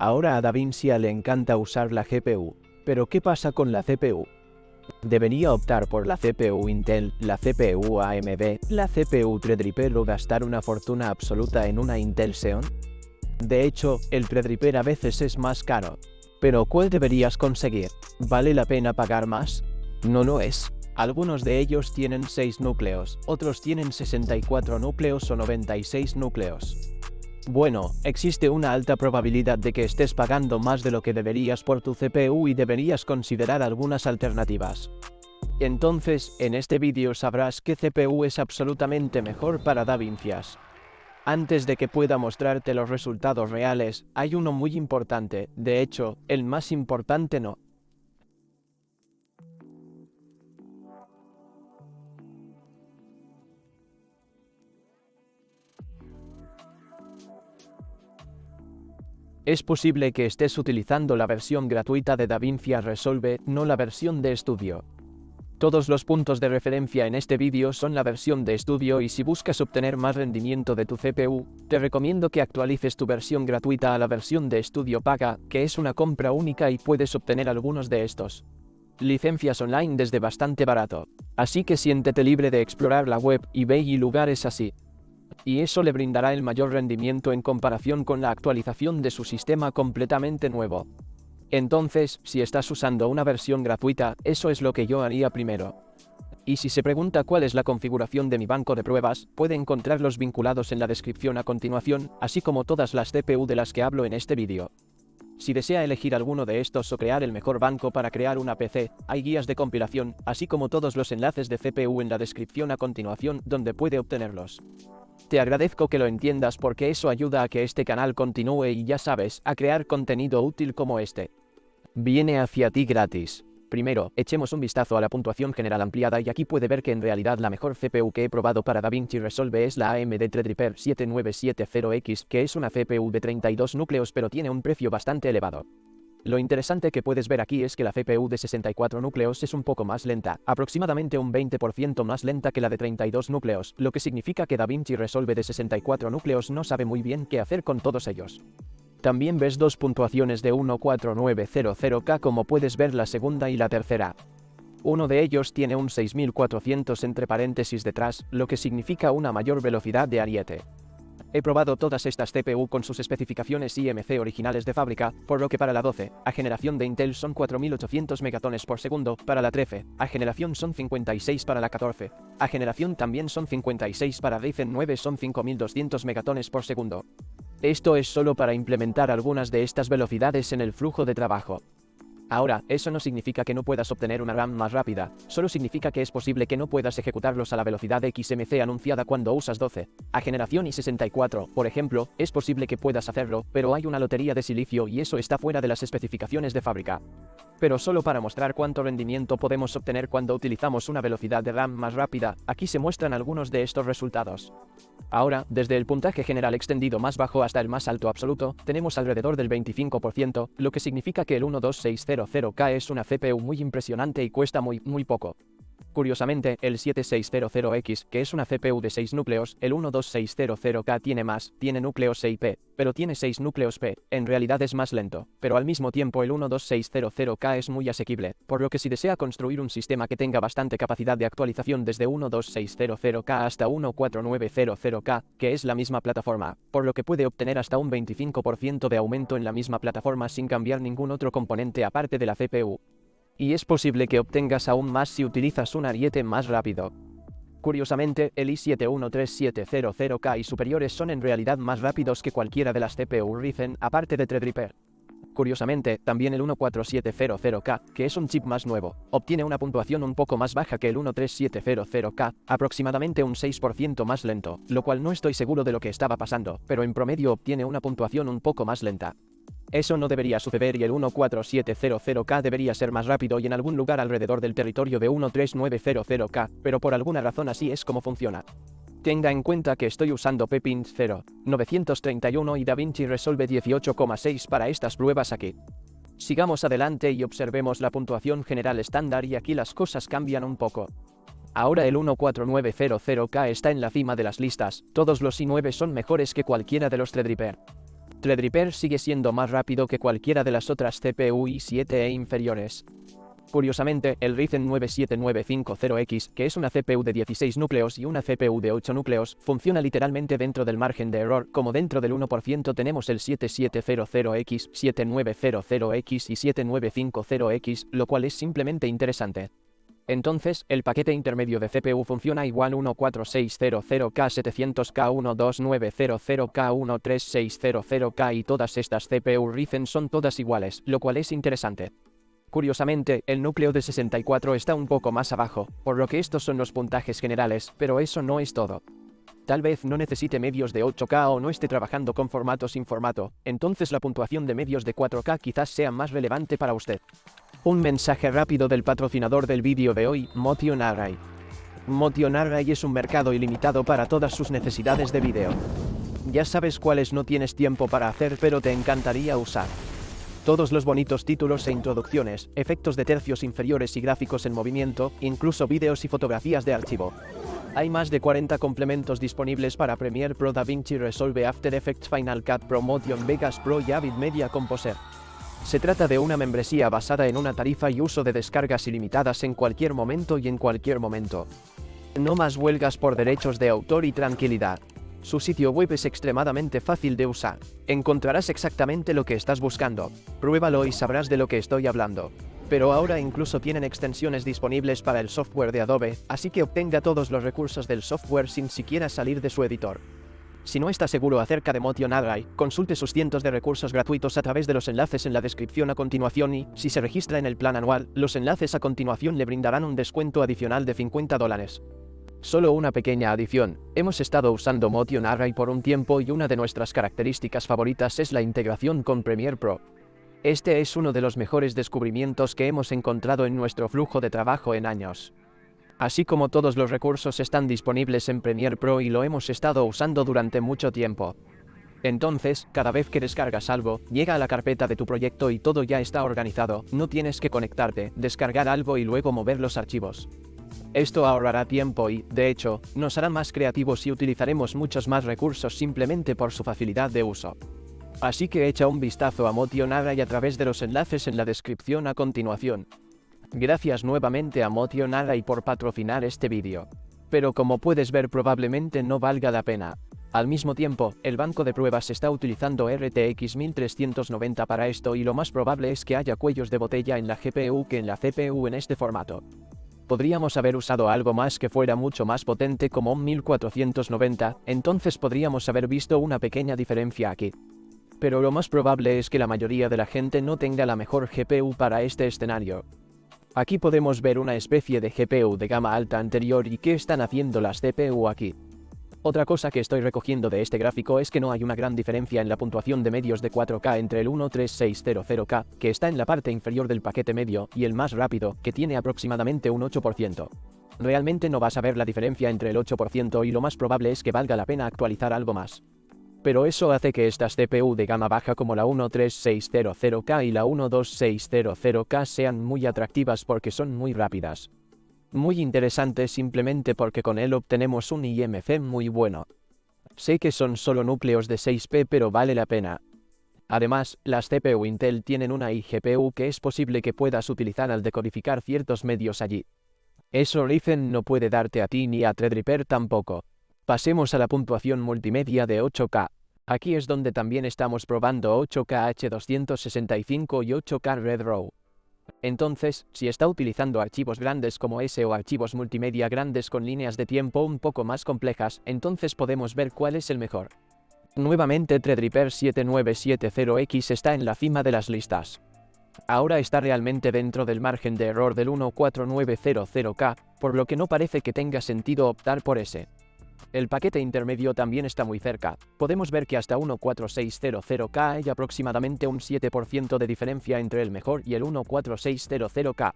Ahora a DaVinci le encanta usar la GPU, pero ¿qué pasa con la CPU? ¿Debería optar por la CPU Intel, la CPU AMD, la CPU Threadripper o gastar una fortuna absoluta en una Intel Xeon? De hecho, el Threadripper a veces es más caro. Pero ¿cuál deberías conseguir? ¿Vale la pena pagar más? No lo es. Algunos de ellos tienen 6 núcleos, otros tienen 64 núcleos o 96 núcleos. Bueno, existe una alta probabilidad de que estés pagando más de lo que deberías por tu CPU y deberías considerar algunas alternativas. Entonces, en este vídeo sabrás qué CPU es absolutamente mejor para DaVinci. Antes de que pueda mostrarte los resultados reales, hay uno muy importante, de hecho, el más importante no. Es posible que estés utilizando la versión gratuita de DaVinci Resolve, no la versión de estudio. Todos los puntos de referencia en este vídeo son la versión de estudio y si buscas obtener más rendimiento de tu CPU, te recomiendo que actualices tu versión gratuita a la versión de estudio paga, que es una compra única y puedes obtener algunos de estos licencias online desde bastante barato. Así que siéntete libre de explorar la web, eBay y lugares así. Y eso le brindará el mayor rendimiento en comparación con la actualización de su sistema completamente nuevo. Entonces, si estás usando una versión gratuita, eso es lo que yo haría primero. Y si se pregunta cuál es la configuración de mi banco de pruebas, puede encontrarlos vinculados en la descripción a continuación, así como todas las CPU de las que hablo en este vídeo. Si desea elegir alguno de estos o crear el mejor banco para crear una PC, hay guías de compilación, así como todos los enlaces de CPU en la descripción a continuación, donde puede obtenerlos. Te agradezco que lo entiendas porque eso ayuda a que este canal continúe y ya sabes, a crear contenido útil como este. Viene hacia ti gratis. Primero, echemos un vistazo a la puntuación general ampliada y aquí puede ver que en realidad la mejor CPU que he probado para DaVinci Resolve es la AMD Threadripper 7970X, que es una CPU de 32 núcleos pero tiene un precio bastante elevado. Lo interesante que puedes ver aquí es que la CPU de 64 núcleos es un poco más lenta, aproximadamente un 20% más lenta que la de 32 núcleos, lo que significa que DaVinci Resolve de 64 núcleos no sabe muy bien qué hacer con todos ellos. También ves dos puntuaciones de 14900K como puedes ver la segunda y la tercera. Uno de ellos tiene un 6400 entre paréntesis detrás, lo que significa una mayor velocidad de ariete. He probado todas estas CPU con sus especificaciones IMC originales de fábrica, por lo que para la 12, a generación de Intel son 4800 megatones por segundo, para la 13, a generación son 56 para la 14, a generación también son 56 para Ryzen 9 son 5200 megatones por segundo. Esto es solo para implementar algunas de estas velocidades en el flujo de trabajo. Ahora, eso no significa que no puedas obtener una RAM más rápida, solo significa que es posible que no puedas ejecutarlos a la velocidad XMC anunciada cuando usas 12, a generación y 64, por ejemplo, es posible que puedas hacerlo, pero hay una lotería de silicio y eso está fuera de las especificaciones de fábrica. Pero solo para mostrar cuánto rendimiento podemos obtener cuando utilizamos una velocidad de RAM más rápida, aquí se muestran algunos de estos resultados. Ahora, desde el puntaje general extendido más bajo hasta el más alto absoluto, tenemos alrededor del 25%, lo que significa que el 12600K es una CPU muy impresionante y cuesta muy poco. Curiosamente, el 7600X, que es una CPU de 6 núcleos, el 12600K tiene núcleos EIP, pero tiene 6 núcleos P, en realidad es más lento, pero al mismo tiempo el 12600K es muy asequible, por lo que si desea construir un sistema que tenga bastante capacidad de actualización desde 12600K hasta 14900K, que es la misma plataforma, por lo que puede obtener hasta un 25% de aumento en la misma plataforma sin cambiar ningún otro componente aparte de la CPU. Y es posible que obtengas aún más si utilizas un ariete más rápido. Curiosamente, el i7-13700K y superiores son en realidad más rápidos que cualquiera de las CPU Ryzen, aparte de Threadripper. Curiosamente, también el 14700K, que es un chip más nuevo, obtiene una puntuación un poco más baja que el 13700K, aproximadamente un 6% más lento, lo cual no estoy seguro de lo que estaba pasando, pero en promedio obtiene una puntuación un poco más lenta. Eso no debería suceder y el 14700K debería ser más rápido y en algún lugar alrededor del territorio de 13900K, pero por alguna razón así es como funciona. Tenga en cuenta que estoy usando Pepins 0931 y DaVinci Resolve 18,6 para estas pruebas aquí. Sigamos adelante y observemos la puntuación general estándar y aquí las cosas cambian un poco. Ahora el 14900K está en la cima de las listas, todos los i9 son mejores que cualquiera de los Threadripper. Threadripper sigue siendo más rápido que cualquiera de las otras CPU i7 e inferiores. Curiosamente, el Ryzen 9 7950X, que es una CPU de 16 núcleos y una CPU de 8 núcleos, funciona literalmente dentro del margen de error, como dentro del 1% tenemos el 7700X, 7900X y 7950X, lo cual es simplemente interesante. Entonces, el paquete intermedio de CPU funciona igual 14600K700K 12900K 13600K y todas estas CPU Ryzen son todas iguales, lo cual es interesante. Curiosamente, el núcleo de 64 está un poco más abajo, por lo que estos son los puntajes generales, pero eso no es todo. Tal vez no necesite medios de 8K o no esté trabajando con formato sin formato, entonces la puntuación de medios de 4K quizás sea más relevante para usted. Un mensaje rápido del patrocinador del vídeo de hoy, Motion Array. Motion Array es un mercado ilimitado para todas sus necesidades de vídeo. Ya sabes cuáles no tienes tiempo para hacer pero te encantaría usar. Todos los bonitos títulos e introducciones, efectos de tercios inferiores y gráficos en movimiento, incluso vídeos y fotografías de archivo. Hay más de 40 complementos disponibles para Premiere Pro, DaVinci Resolve, After Effects, Final Cut Pro, Motion Vegas Pro y Avid Media Composer. Se trata de una membresía basada en una tarifa y uso de descargas ilimitadas en cualquier momento y en cualquier momento. No más huelgas por derechos de autor y tranquilidad. Su sitio web es extremadamente fácil de usar. Encontrarás exactamente lo que estás buscando. Pruébalo y sabrás de lo que estoy hablando. Pero ahora incluso tienen extensiones disponibles para el software de Adobe, así que obtenga todos los recursos del software sin siquiera salir de su editor. Si no está seguro acerca de Motion Array, consulte sus cientos de recursos gratuitos a través de los enlaces en la descripción a continuación y, si se registra en el plan anual, los enlaces a continuación le brindarán un descuento adicional de $50. Solo una pequeña adición, hemos estado usando Motion Array por un tiempo y una de nuestras características favoritas es la integración con Premiere Pro. Este es uno de los mejores descubrimientos que hemos encontrado en nuestro flujo de trabajo en años. Así como todos los recursos están disponibles en Premiere Pro y lo hemos estado usando durante mucho tiempo. Entonces, cada vez que descargas algo, llega a la carpeta de tu proyecto y todo ya está organizado, no tienes que conectarte, descargar algo y luego mover los archivos. Esto ahorrará tiempo y, de hecho, nos hará más creativos y utilizaremos muchos más recursos simplemente por su facilidad de uso. Así que echa un vistazo a Motion Array a través de los enlaces en la descripción a continuación. Gracias nuevamente a Motion Array por patrocinar este vídeo. Pero como puedes ver probablemente no valga la pena. Al mismo tiempo, el banco de pruebas está utilizando RTX 1390 para esto y lo más probable es que haya cuellos de botella en la GPU que en la CPU en este formato. Podríamos haber usado algo más que fuera mucho más potente como un 1490, entonces podríamos haber visto una pequeña diferencia aquí. Pero lo más probable es que la mayoría de la gente no tenga la mejor GPU para este escenario. Aquí podemos ver una especie de GPU de gama alta anterior y qué están haciendo las CPU aquí. Otra cosa que estoy recogiendo de este gráfico es que no hay una gran diferencia en la puntuación de medios de 4K entre el 13600K, que está en la parte inferior del paquete medio, y el más rápido, que tiene aproximadamente un 8%. Realmente no vas a ver la diferencia entre el 8% y lo más probable es que valga la pena actualizar algo más. Pero eso hace que estas CPU de gama baja como la 13600K y la 12600K sean muy atractivas porque son muy rápidas. Muy interesante simplemente porque con él obtenemos un IMC muy bueno. Sé que son solo núcleos de 6P pero vale la pena. Además, las CPU Intel tienen una iGPU que es posible que puedas utilizar al decodificar ciertos medios allí. Eso Ryzen no puede darte a ti ni a Threadripper tampoco. Pasemos a la puntuación multimedia de 8K. Aquí es donde también estamos probando 8K H265 y 8K Red Raw. Entonces, si está utilizando archivos grandes como ese o archivos multimedia grandes con líneas de tiempo un poco más complejas, entonces podemos ver cuál es el mejor. Nuevamente Threadripper 7970X está en la cima de las listas. Ahora está realmente dentro del margen de error del 14900K, por lo que no parece que tenga sentido optar por ese. El paquete intermedio también está muy cerca. Podemos ver que hasta 14600K hay aproximadamente un 7% de diferencia entre el mejor y el 14600K.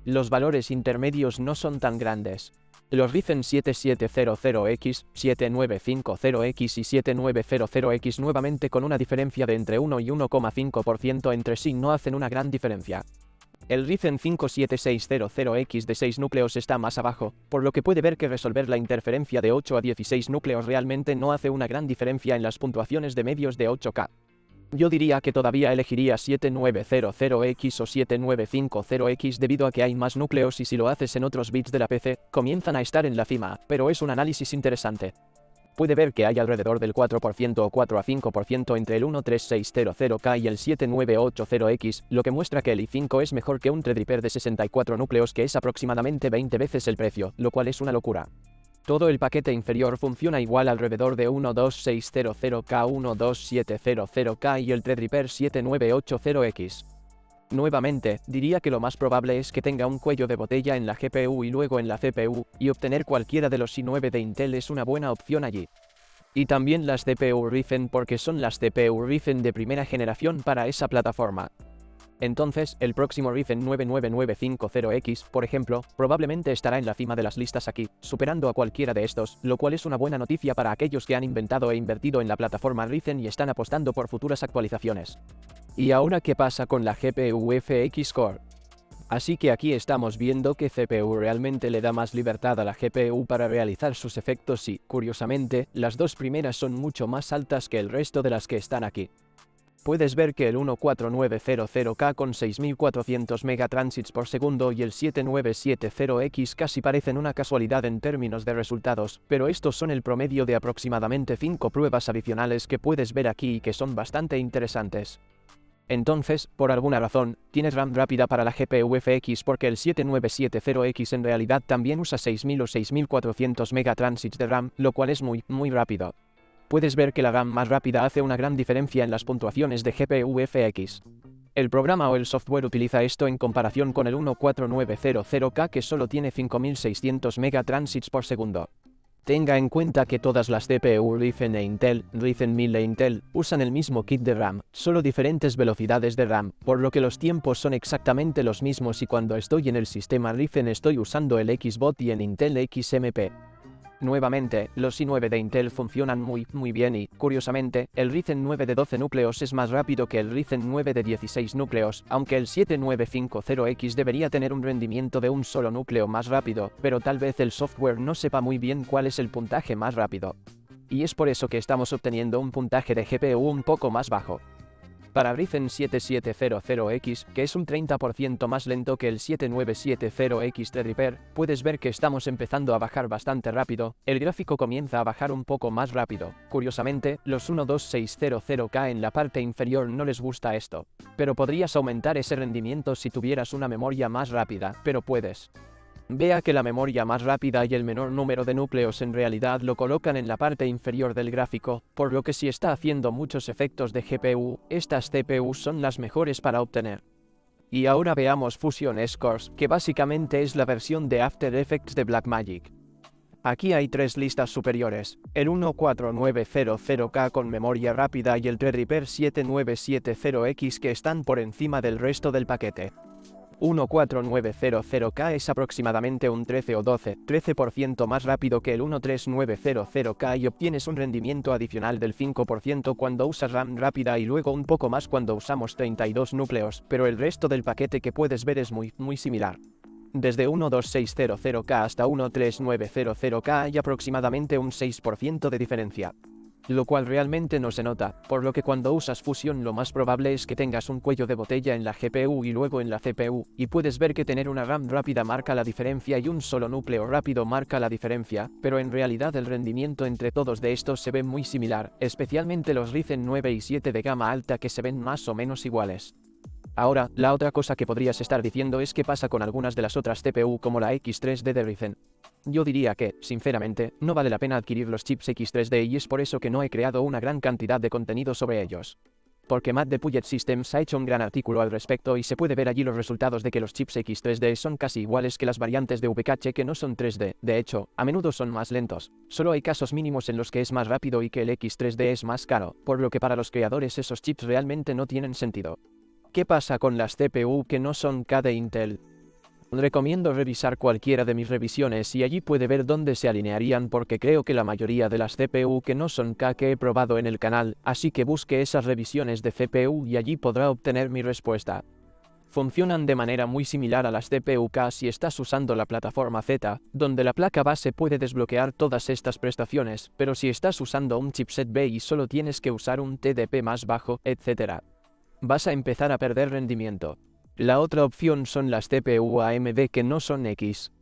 Los valores intermedios no son tan grandes. Los Ryzen 7700X, 7950X y 7900X nuevamente con una diferencia de entre 1 y 1,5% entre sí no hacen una gran diferencia. El Ryzen 57600X de 6 núcleos está más abajo, por lo que puede ver que resolver la interferencia de 8 a 16 núcleos realmente no hace una gran diferencia en las puntuaciones de medios de 8K. Yo diría que todavía elegiría 7900X o 7950X debido a que hay más núcleos y si lo haces en otros bits de la PC, comienzan a estar en la cima, pero es un análisis interesante. Puede ver que hay alrededor del 4% o 4 a 5% entre el 13600K y el 7980X, lo que muestra que el i5 es mejor que un Threadripper de 64 núcleos que es aproximadamente 20 veces el precio, lo cual es una locura. Todo el paquete inferior funciona igual alrededor de 12600K, 12700K y el Threadripper 7980X. Nuevamente, diría que lo más probable es que tenga un cuello de botella en la GPU y luego en la CPU, y obtener cualquiera de los i9 de Intel es una buena opción allí. Y también las CPU Ryzen porque son las CPU Ryzen de primera generación para esa plataforma. Entonces, el próximo Ryzen 99950X, por ejemplo, probablemente estará en la cima de las listas aquí, superando a cualquiera de estos, lo cual es una buena noticia para aquellos que han inventado e invertido en la plataforma Ryzen y están apostando por futuras actualizaciones. ¿Y ahora qué pasa con la GPU FX Core? Así que aquí estamos viendo que CPU realmente le da más libertad a la GPU para realizar sus efectos y, curiosamente, las dos primeras son mucho más altas que el resto de las que están aquí. Puedes ver que el 14900K con 6400 megatransits por segundo y el 7970X casi parecen una casualidad en términos de resultados, pero estos son el promedio de aproximadamente 5 pruebas adicionales que puedes ver aquí y que son bastante interesantes. Entonces, por alguna razón, tienes RAM rápida para la GPU FX porque el 7970X en realidad también usa 6000 o 6400 megatransits de RAM, lo cual es muy rápido. Puedes ver que la RAM más rápida hace una gran diferencia en las puntuaciones de GPU FX. El programa o el software utiliza esto en comparación con el 14900K que solo tiene 5600 megatransits por segundo. Tenga en cuenta que todas las CPU Ryzen e Intel, Ryzen 1000 e Intel, usan el mismo kit de RAM, solo diferentes velocidades de RAM, por lo que los tiempos son exactamente los mismos y cuando estoy en el sistema Ryzen estoy usando el XBot y en Intel XMP. Nuevamente, los i9 de Intel funcionan muy bien y, curiosamente, el Ryzen 9 de 12 núcleos es más rápido que el Ryzen 9 de 16 núcleos, aunque el 7950X debería tener un rendimiento de un solo núcleo más rápido, pero tal vez el software no sepa muy bien cuál es el puntaje más rápido. Y es por eso que estamos obteniendo un puntaje de GPU un poco más bajo. Para Ryzen 7700X, que es un 30% más lento que el 7970X Threadripper, puedes ver que estamos empezando a bajar bastante rápido, el gráfico comienza a bajar un poco más rápido. Curiosamente, los 12600K en la parte inferior no les gusta esto. Pero podrías aumentar ese rendimiento si tuvieras una memoria más rápida, pero puedes. Vea que la memoria más rápida y el menor número de núcleos en realidad lo colocan en la parte inferior del gráfico, por lo que si está haciendo muchos efectos de GPU, estas CPUs son las mejores para obtener. Y ahora veamos Fusion Scores, que básicamente es la versión de After Effects de Blackmagic. Aquí hay tres listas superiores, el 14900K con memoria rápida y el Threadripper 7970X que están por encima del resto del paquete. 14900K es aproximadamente un 13 o 13% más rápido que el 13900K y obtienes un rendimiento adicional del 5% cuando usas RAM rápida y luego un poco más cuando usamos 32 núcleos, pero el resto del paquete que puedes ver es muy similar. Desde 12600K hasta 13900K hay aproximadamente un 6% de diferencia. Lo cual realmente no se nota, por lo que cuando usas Fusion lo más probable es que tengas un cuello de botella en la GPU y luego en la CPU, y puedes ver que tener una RAM rápida marca la diferencia y un solo núcleo rápido marca la diferencia, pero en realidad el rendimiento entre todos de estos se ve muy similar, especialmente los Ryzen 9 y 7 de gama alta que se ven más o menos iguales. Ahora, la otra cosa que podrías estar diciendo es qué pasa con algunas de las otras CPU como la X3D de Ryzen. Yo diría que, sinceramente, no vale la pena adquirir los chips X3D y es por eso que no he creado una gran cantidad de contenido sobre ellos. Porque Matt de Puget Systems ha hecho un gran artículo al respecto y se puede ver allí los resultados de que los chips X3D son casi iguales que las variantes de VCache que no son 3D, de hecho, a menudo son más lentos. Solo hay casos mínimos en los que es más rápido y que el X3D es más caro, por lo que para los creadores esos chips realmente no tienen sentido. ¿Qué pasa con las CPU que no son K de Intel? Recomiendo revisar cualquiera de mis revisiones y allí puede ver dónde se alinearían porque creo que la mayoría de las CPU que no son K que he probado en el canal, así que busque esas revisiones de CPU y allí podrá obtener mi respuesta. Funcionan de manera muy similar a las CPUK si estás usando la plataforma Z, donde la placa base puede desbloquear todas estas prestaciones, pero si estás usando un chipset B y solo tienes que usar un TDP más bajo, etc., vas a empezar a perder rendimiento. La otra opción son las CPU AMD que no son X.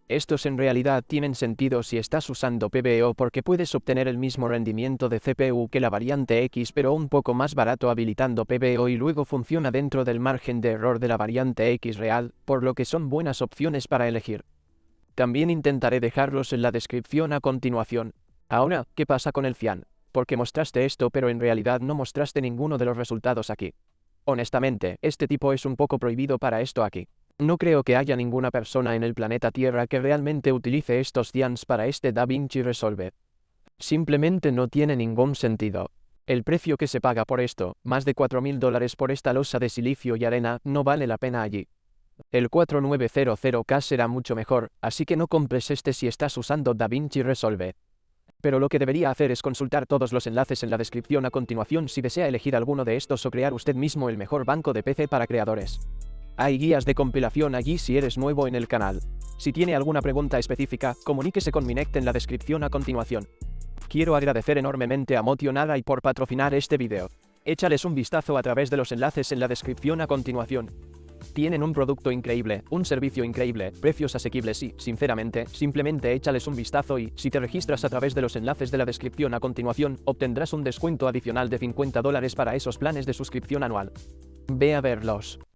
Estos en realidad tienen sentido si estás usando PBO porque puedes obtener el mismo rendimiento de CPU que la variante X pero un poco más barato habilitando PBO y luego funciona dentro del margen de error de la variante X real, por lo que son buenas opciones para elegir. También intentaré dejarlos en la descripción a continuación. Ahora, ¿qué pasa con el FIAN? Porque mostraste esto pero en realidad no mostraste ninguno de los resultados aquí. Honestamente, este tipo es un poco prohibido para esto aquí. No creo que haya ninguna persona en el planeta Tierra que realmente utilice estos FIANs para este DaVinci Resolve. Simplemente no tiene ningún sentido. El precio que se paga por esto, más de $4.000 por esta losa de silicio y arena, no vale la pena allí. El 4900K será mucho mejor, así que no compres este si estás usando DaVinci Resolve. Pero lo que debería hacer es consultar todos los enlaces en la descripción a continuación si desea elegir alguno de estos o crear usted mismo el mejor banco de PC para creadores. Hay guías de compilación allí si eres nuevo en el canal. Si tiene alguna pregunta específica, comuníquese con Minect en la descripción a continuación. Quiero agradecer enormemente a Motionada por patrocinar este video. Échales un vistazo a través de los enlaces en la descripción a continuación. Tienen un producto increíble, un servicio increíble, precios asequibles y, sinceramente, simplemente échales un vistazo y, si te registras a través de los enlaces de la descripción a continuación, obtendrás un descuento adicional de $50 para esos planes de suscripción anual. Ve a verlos.